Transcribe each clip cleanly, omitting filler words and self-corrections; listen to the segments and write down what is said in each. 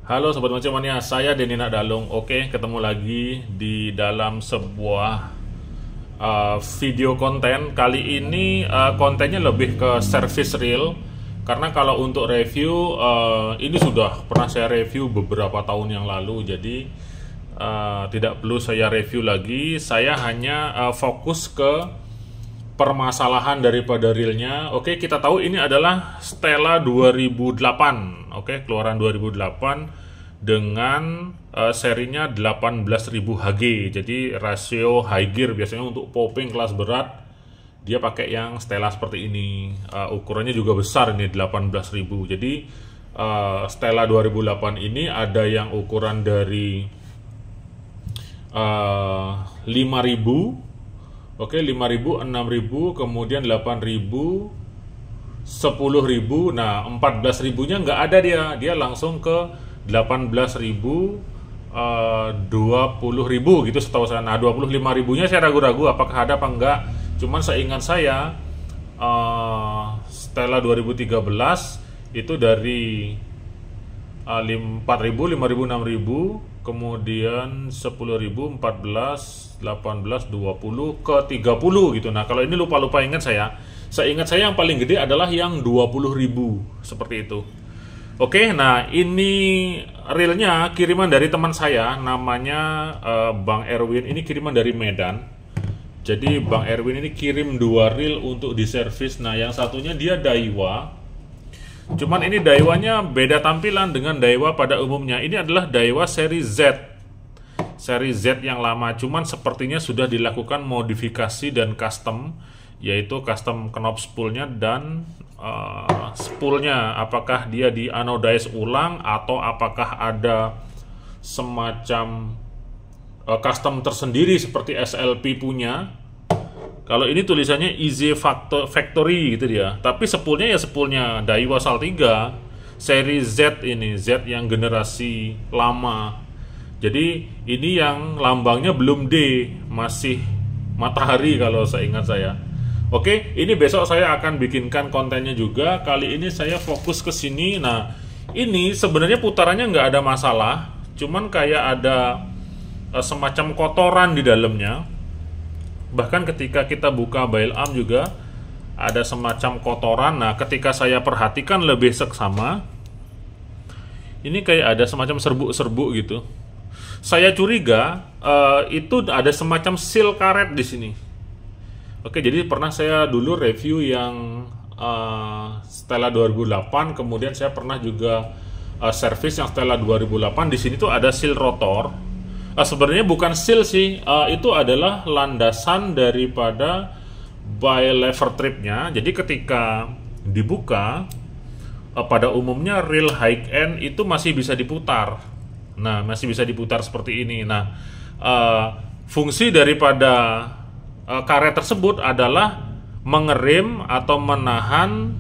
Halo Sobat Macamania, saya Denny Nakdalung. Oke, ketemu lagi di dalam sebuah video konten. Kali ini kontennya lebih ke service reel. Karena kalau untuk review, ini sudah pernah saya review beberapa tahun yang lalu. Jadi tidak perlu saya review lagi. Saya hanya fokus ke permasalahan daripada reelnya. Oke, kita tahu ini adalah Stella 2008. Oke, keluaran 2008 dengan serinya 18.000 Hg. Jadi rasio high gear biasanya untuk popping kelas berat dia pakai yang Stella seperti ini. Ukurannya juga besar ini 18.000. Jadi Stella 2008 ini ada yang ukuran dari 5.000. Oke, 5.000, 6.000, kemudian 8.000, 10.000. Nah, 14.000-nya nggak ada dia langsung ke 18.000, 20.000 gitu setahu saya. Nah, 25.000-nya saya ragu-ragu apakah ada apa enggak. Cuman seingat saya Stella 2013 itu dari 4.000, 5.000, 6.000, kemudian 10.000, 14, 18, 20 ke 30 gitu. Nah, kalau ini lupa ingat saya. Seingat saya yang paling gede adalah yang 20.000 seperti itu. Oke, nah ini reelnya kiriman dari teman saya, namanya Bang Erwin. Ini kiriman dari Medan. Jadi Bang Erwin ini kirim 2 reel untuk diservis. Nah, yang satunya dia Daiwa. Cuman ini Daiwanya beda tampilan dengan Daiwa pada umumnya. Ini adalah Daiwa seri Z. Seri Z yang lama, cuman sepertinya sudah dilakukan modifikasi dan custom, yaitu custom knob spoolnya dan spoolnya. Apakah dia di anodize ulang atau apakah ada semacam custom tersendiri seperti SLP punya. Kalau ini tulisannya Easy Factory gitu dia, tapi spoolnya ya spoolnya Daiwa Sal 3 seri Z, ini Z yang generasi lama. Jadi ini yang lambangnya belum D, masih matahari kalau saya ingat saya. Oke, ini besok saya akan bikinkan kontennya juga. Kali ini saya fokus ke sini. Nah, ini sebenarnya putarannya nggak ada masalah, cuman kayak ada semacam kotoran di dalamnya. Bahkan ketika kita buka bail arm juga ada semacam kotoran. Nah, ketika saya perhatikan lebih seksama, ini kayak ada semacam serbuk-serbuk gitu. Saya curiga itu ada semacam seal karet di sini. Oke, jadi pernah saya dulu review yang Stella 2008, kemudian saya pernah juga servis yang Stella 2008. Di sini tuh ada seal rotor. Sebenarnya bukan seal sih, itu adalah landasan daripada bi-lever tripnya. Jadi ketika dibuka, pada umumnya reel high end itu masih bisa diputar. Nah, masih bisa diputar seperti ini. Nah, fungsi daripada karet tersebut adalah mengerem atau menahan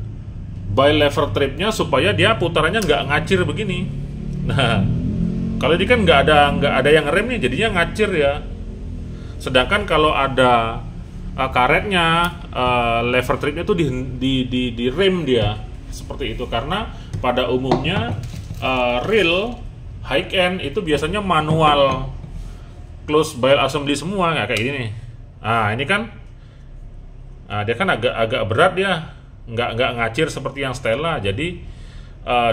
bi-lever tripnya supaya dia putarannya nggak ngacir begini. Nah, kalau ini kan nggak ada yang ngerem nih, jadinya ngacir ya. Sedangkan kalau ada karetnya, lever tripnya tuh di rem dia seperti itu. Karena pada umumnya reel high end itu biasanya manual close bail assembly semua, nggak kayak ini nih. Nah, ini kan dia kan agak berat, dia nggak ngacir seperti yang Stella. Jadi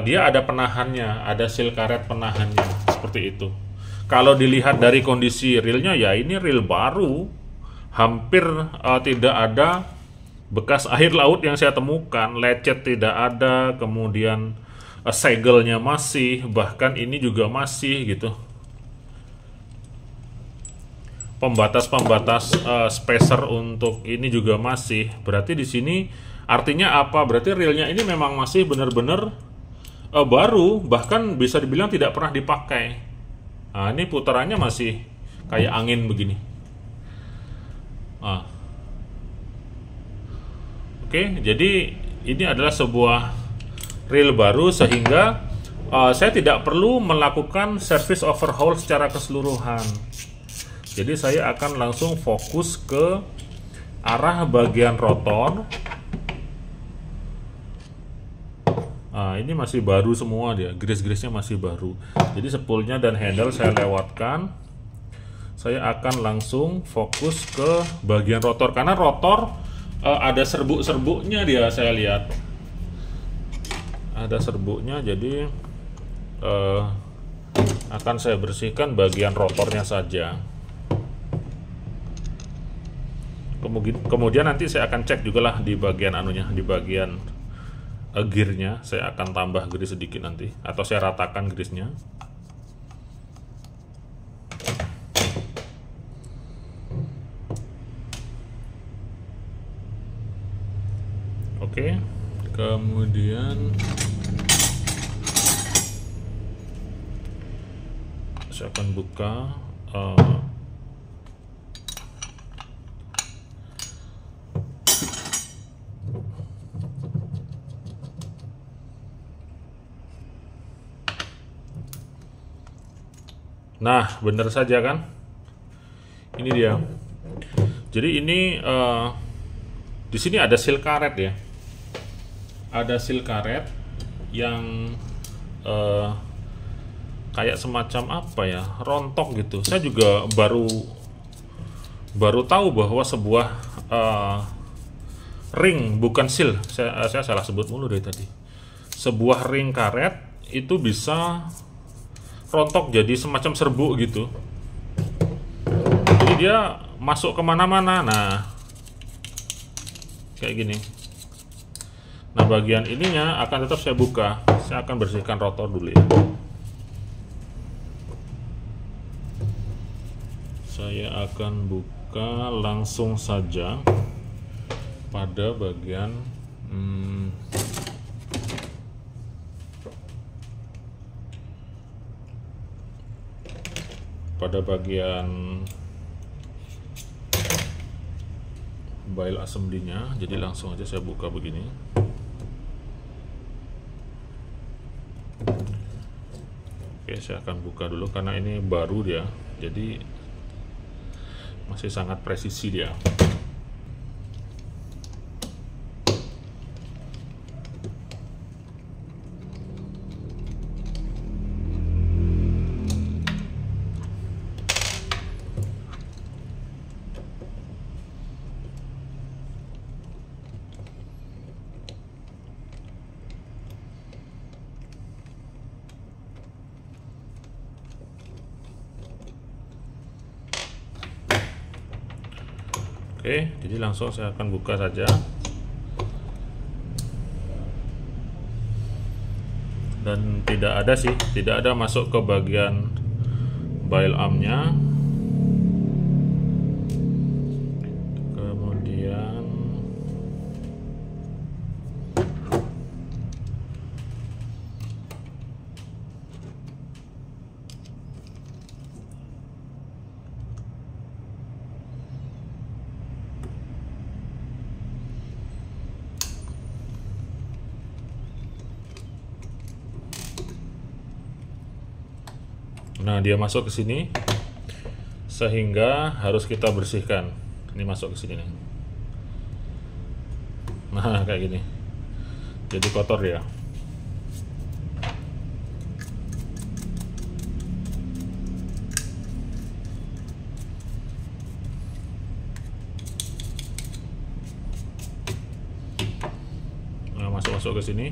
dia ada penahannya, ada seal karet penahannya seperti itu. Kalau dilihat dari kondisi reelnya, ya ini reel baru, hampir tidak ada bekas air laut yang saya temukan, lecet tidak ada, kemudian segelnya masih, bahkan ini juga masih gitu. Pembatas spacer untuk ini juga masih. Berarti di sini artinya apa? Berarti reelnya ini memang masih benar-benar baru, bahkan bisa dibilang tidak pernah dipakai. Nah, ini putarannya masih kayak angin begini. Oke, jadi ini adalah sebuah reel baru sehingga saya tidak perlu melakukan service overhaul secara keseluruhan. Jadi saya akan langsung fokus ke arah bagian rotor. Nah, ini masih baru semua dia, grease-grease-nya masih baru. Jadi spoolnya dan handle saya lewatkan. Saya akan langsung fokus ke bagian rotor, karena rotor ada serbuk-serbuknya dia, saya lihat. Ada serbuknya, jadi akan saya bersihkan bagian rotornya saja. Kemudian nanti saya akan cek juga lah di bagian anunya, di bagian gearnya. Saya akan tambah grease sedikit nanti, atau saya ratakan grease-nya. Oke, kemudian saya akan buka nah, benar saja kan? Ini dia. Jadi ini di sini ada seal karet ya. Ada seal karet yang kayak semacam apa ya, rontok gitu. Saya juga baru tahu bahwa sebuah ring, bukan seal. Saya salah sebut mulu dari tadi. Sebuah ring karet itu bisa rontok jadi semacam serbuk gitu. Jadi dia masuk kemana-mana. Nah, kayak gini. Nah, bagian ininya akan tetap saya buka. Saya akan bersihkan rotor dulu ya. Saya akan buka langsung saja pada bagian bail assembly-nya. Jadi langsung aja saya buka begini. Oke, saya akan buka dulu karena ini baru dia. Jadi masih sangat presisi dia. Oke, jadi langsung saya akan buka saja. Dan tidak ada masuk ke bagian bail arm-nya. Kemudian nah, dia masuk ke sini sehingga harus kita bersihkan. Ini masuk ke sini nih. Nah, kayak gini. Jadi kotor ya. Nah, masuk ke sini.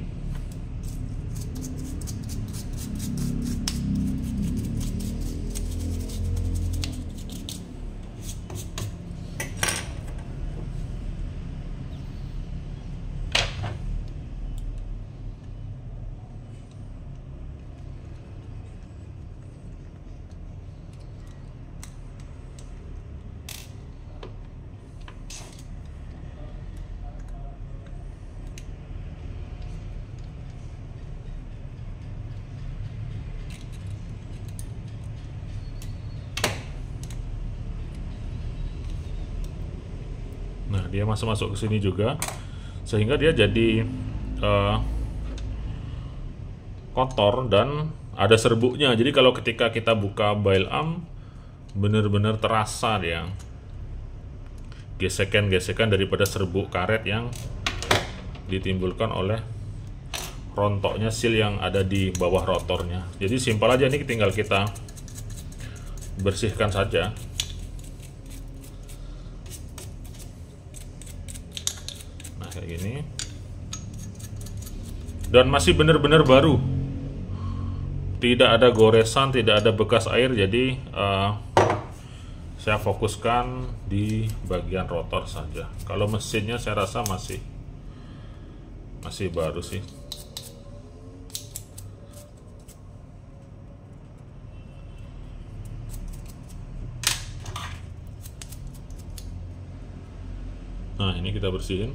Nah, dia masuk ke sini juga, sehingga dia jadi kotor dan ada serbuknya. Jadi kalau ketika kita buka bail arm, benar-benar terasa dia gesekan-gesekan daripada serbuk karet yang ditimbulkan oleh rontoknya seal yang ada di bawah rotornya. Jadi simpel aja, ini tinggal kita bersihkan saja. Nah kayak gini, dan masih benar-benar baru, tidak ada goresan, tidak ada bekas air. Jadi saya fokuskan di bagian rotor saja. Kalau mesinnya saya rasa masih baru sih. Nah ini kita bersihin.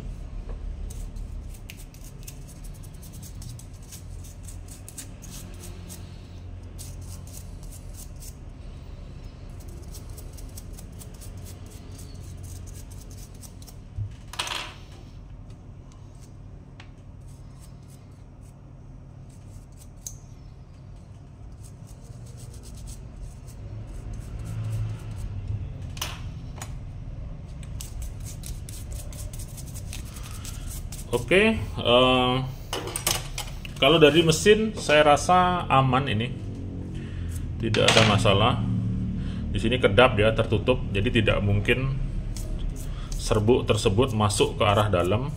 Oke, kalau dari mesin saya rasa aman, ini tidak ada masalah. Di sini kedap ya, tertutup, jadi tidak mungkin serbuk tersebut masuk ke arah dalam.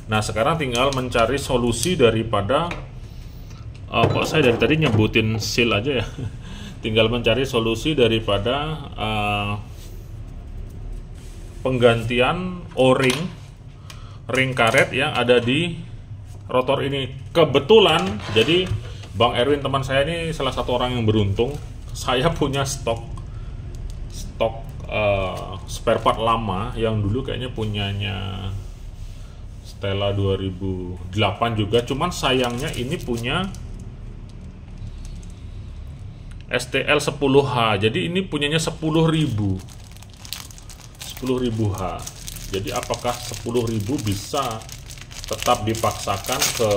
Nah sekarang tinggal mencari solusi daripada kok saya dari tadi nyebutin seal aja ya. Tinggal mencari solusi daripada penggantian O-ring, ring karet yang ada di rotor ini. Kebetulan, jadi Bang Erwin teman saya ini salah satu orang yang beruntung. Saya punya stok spare part lama yang dulu kayaknya punyanya Stella 2008 juga. Cuman sayangnya ini punya STL 10H. Jadi ini punyanya 10.000H. Jadi apakah 10.000 bisa tetap dipaksakan ke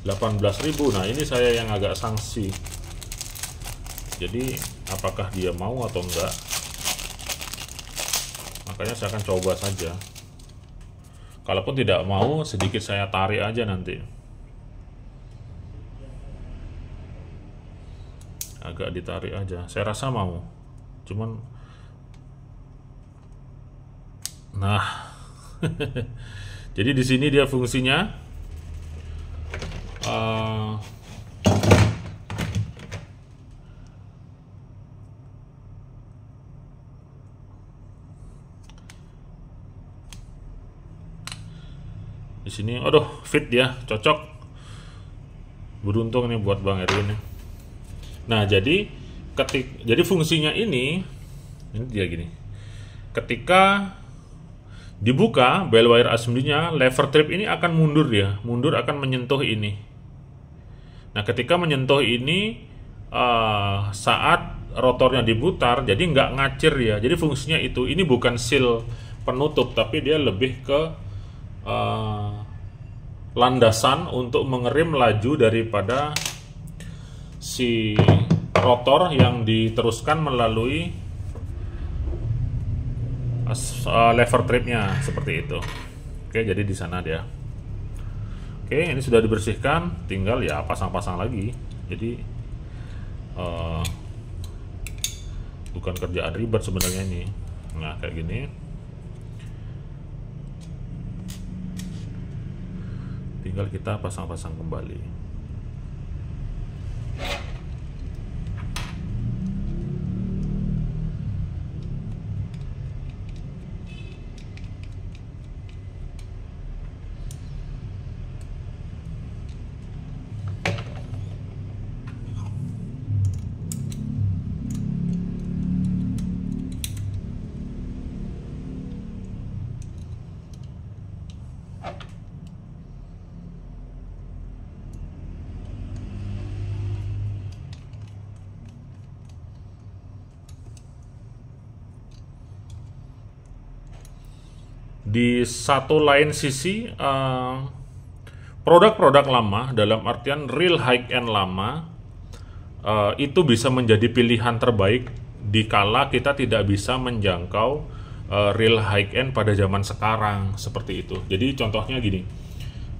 18.000? Nah ini saya yang agak sangsi. Jadi apakah dia mau atau enggak? Makanya saya akan coba saja. Kalaupun tidak mau, sedikit saya tarik aja nanti. Agak ditarik aja. Saya rasa mau. Cuman nah, jadi di sini dia fungsinya di sini. Aduh, fit dia, cocok. Beruntung nih buat Bang Erwin. Nah, jadi fungsinya ini dia gini. Ketika dibuka bell wire assembly-nya, lever trip ini akan mundur ya, akan menyentuh ini. Nah ketika menyentuh ini, saat rotornya diputar, jadi nggak ngacir ya. Jadi fungsinya itu, ini bukan seal penutup, tapi dia lebih ke landasan untuk mengerem laju daripada si rotor yang diteruskan melalui lever tripnya, seperti itu. Oke, jadi di sana dia. Oke, ini sudah dibersihkan, tinggal ya pasang-pasang lagi. Jadi bukan kerjaan ribet sebenarnya ini. Nah kayak gini, tinggal kita pasang-pasang kembali. Di satu lain sisi, produk-produk lama, dalam artian real high end lama, itu bisa menjadi pilihan terbaik dikala kita tidak bisa menjangkau real high end pada zaman sekarang, seperti itu. Jadi contohnya gini,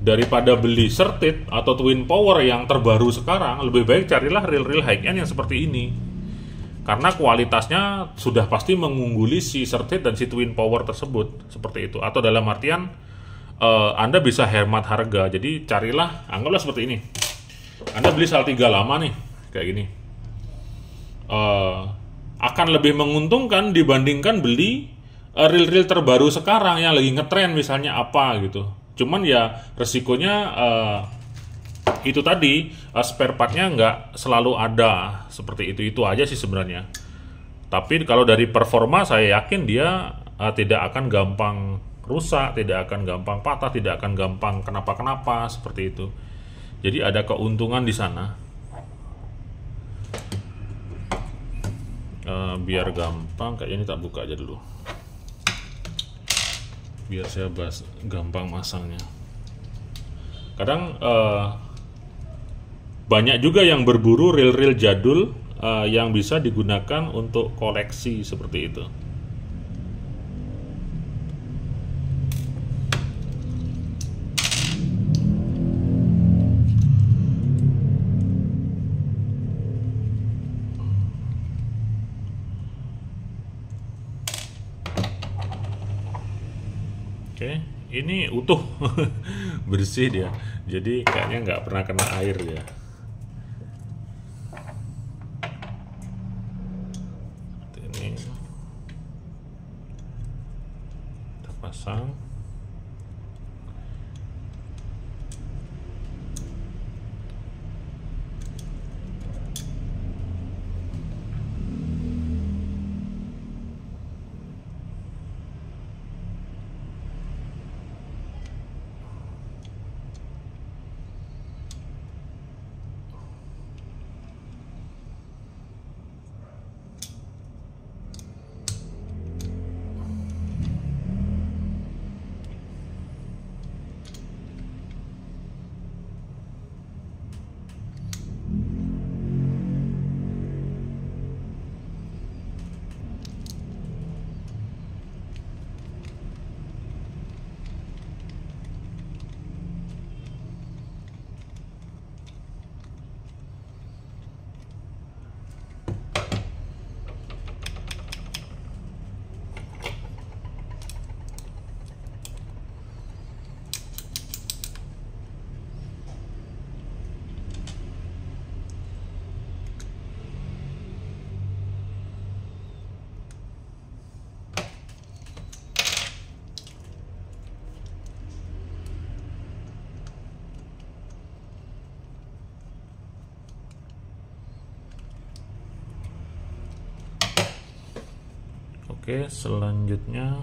daripada beli Certid atau Twin Power yang terbaru sekarang, lebih baik carilah reel-reel high-end yang seperti ini. Karena kualitasnya sudah pasti mengungguli si Certid dan si Twin Power tersebut, seperti itu. Atau dalam artian Anda bisa hemat harga. Jadi carilah, anggaplah seperti ini. Anda beli Saltiga lama nih, kayak gini. Akan lebih menguntungkan dibandingkan beli reel-reel terbaru sekarang yang lagi ngetren misalnya apa gitu. Cuman ya resikonya itu tadi, spare partnya nggak selalu ada, seperti itu aja sih sebenarnya. Tapi kalau dari performa saya yakin dia tidak akan gampang rusak, tidak akan gampang patah, tidak akan gampang kenapa-kenapa, seperti itu. Jadi ada keuntungan di sana. Biar gampang, kayak ini tak buka aja dulu biar saya bahas gampang masangnya. Kadang banyak juga yang berburu reel-reel jadul yang bisa digunakan untuk koleksi seperti itu. Oke, ini utuh, bersih dia. Jadi kayaknya nggak pernah kena air ya. Ini kita pasang. Oke, selanjutnya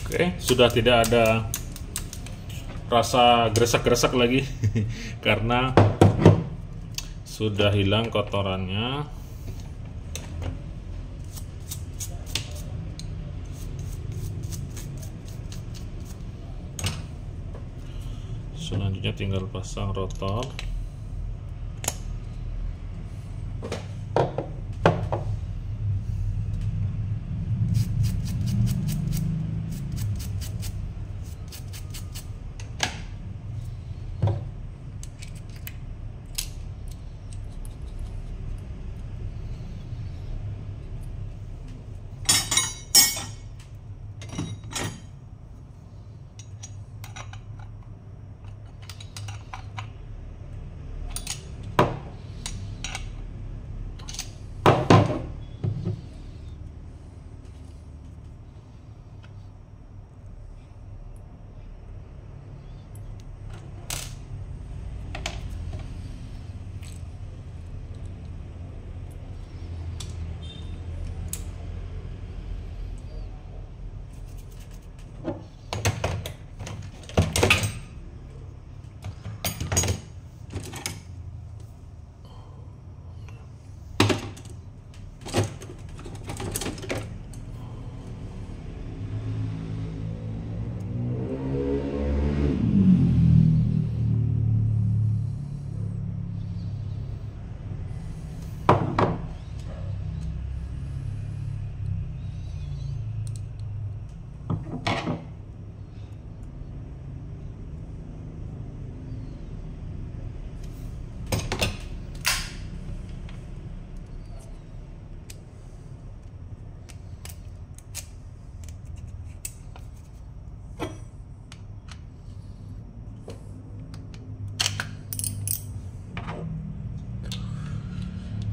Oke, sudah tidak ada rasa gresek-gresek lagi karena sudah hilang kotorannya. Selanjutnya tinggal pasang rotor.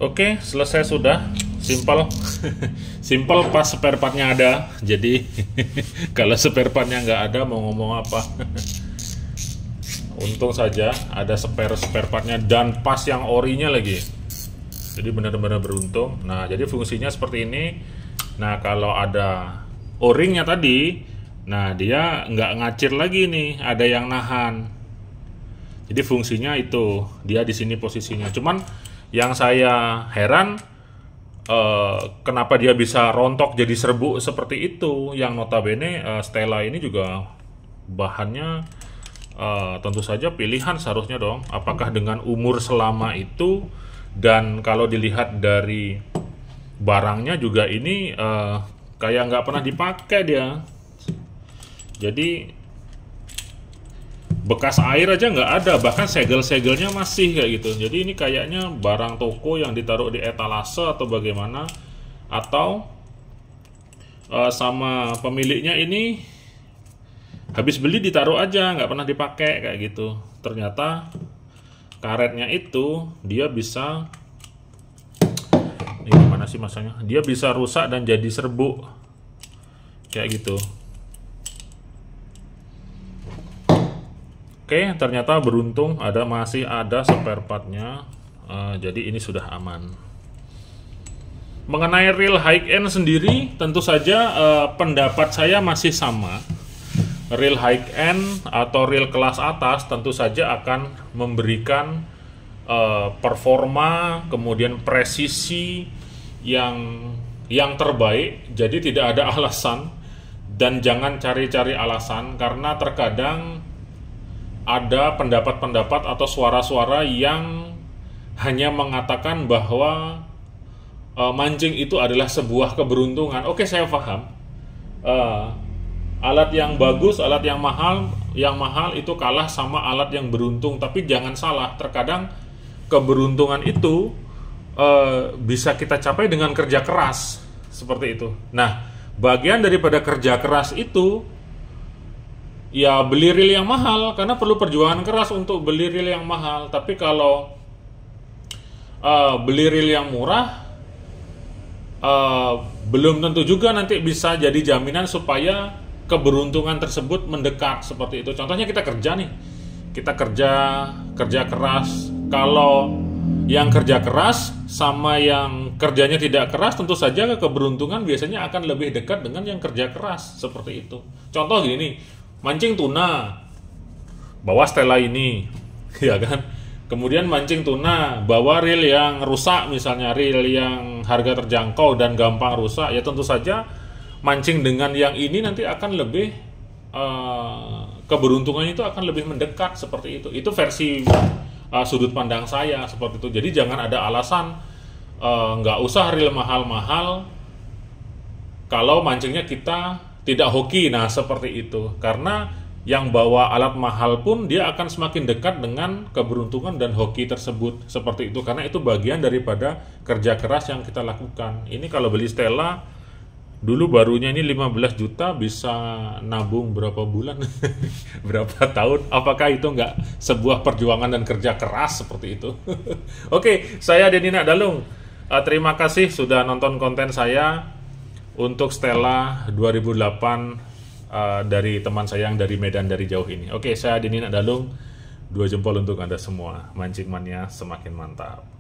Oke, selesai sudah. Simpel. Simpel pas spare partnya ada. Jadi kalau spare partnya nggak ada mau ngomong apa. Untung saja ada spare partnya dan pas yang orinya lagi. Jadi benar-benar beruntung. Nah, jadi fungsinya seperti ini. Nah, kalau ada o-ringnya tadi, nah dia nggak ngacir lagi nih, ada yang nahan. Jadi fungsinya itu, dia di sini posisinya. Cuman yang saya heran, kenapa dia bisa rontok jadi serbuk seperti itu, yang notabene Stella ini juga bahannya tentu saja pilihan seharusnya dong. Apakah dengan umur selama itu, dan kalau dilihat dari barangnya juga ini kayak nggak pernah dipakai dia. Jadi bekas air aja nggak ada, bahkan segel-segelnya masih kayak gitu. Jadi ini kayaknya barang toko yang ditaruh di etalase atau bagaimana, atau sama pemiliknya ini habis beli ditaruh aja, nggak pernah dipakai kayak gitu. Ternyata karetnya itu dia bisa, ini gimana sih masanya? Dia bisa rusak dan jadi serbuk kayak gitu. Oke, ternyata beruntung masih ada spare partnya, jadi ini sudah aman. Mengenai reel high end sendiri, tentu saja pendapat saya masih sama. Reel high end atau reel kelas atas tentu saja akan memberikan performa, kemudian presisi yang terbaik. Jadi tidak ada alasan, dan jangan cari-cari alasan, karena terkadang ada pendapat-pendapat atau suara-suara yang hanya mengatakan bahwa mancing itu adalah sebuah keberuntungan. Oke, saya paham. Alat yang bagus, alat yang mahal itu kalah sama alat yang beruntung. Tapi jangan salah, terkadang keberuntungan itu bisa kita capai dengan kerja keras, seperti itu. Nah, bagian daripada kerja keras itu ya beli reel yang mahal, karena perlu perjuangan keras untuk beli reel yang mahal. Tapi kalau beli reel yang murah, belum tentu juga nanti bisa jadi jaminan supaya keberuntungan tersebut mendekat, seperti itu. Contohnya kita kerja nih, kita kerja keras. Kalau yang kerja keras sama yang kerjanya tidak keras, tentu saja keberuntungan biasanya akan lebih dekat dengan yang kerja keras, seperti itu. Contoh gini, mancing tuna, bawa Stella ini, ya kan? Kemudian mancing tuna, bawa reel yang rusak, misalnya reel yang harga terjangkau dan gampang rusak, ya tentu saja mancing dengan yang ini nanti akan lebih keberuntungannya itu akan lebih mendekat, seperti itu. Itu versi sudut pandang saya seperti itu. Jadi jangan ada alasan nggak usah reel mahal-mahal kalau mancingnya kita tidak hoki. Nah, seperti itu. Karena yang bawa alat mahal pun dia akan semakin dekat dengan keberuntungan dan hoki tersebut, seperti itu. Karena itu bagian daripada kerja keras yang kita lakukan. Ini kalau beli Stella dulu barunya ini 15 juta, bisa nabung berapa bulan? Berapa tahun? Apakah itu nggak sebuah perjuangan dan kerja keras seperti itu? Oke, saya Denny Nakdalung. Terima kasih sudah nonton konten saya untuk Stella 2008 dari teman saya yang dari Medan, dari jauh ini. Oke, saya Denny Nakdalung. 2 jempol untuk Anda semua. Mancing mania semakin mantap.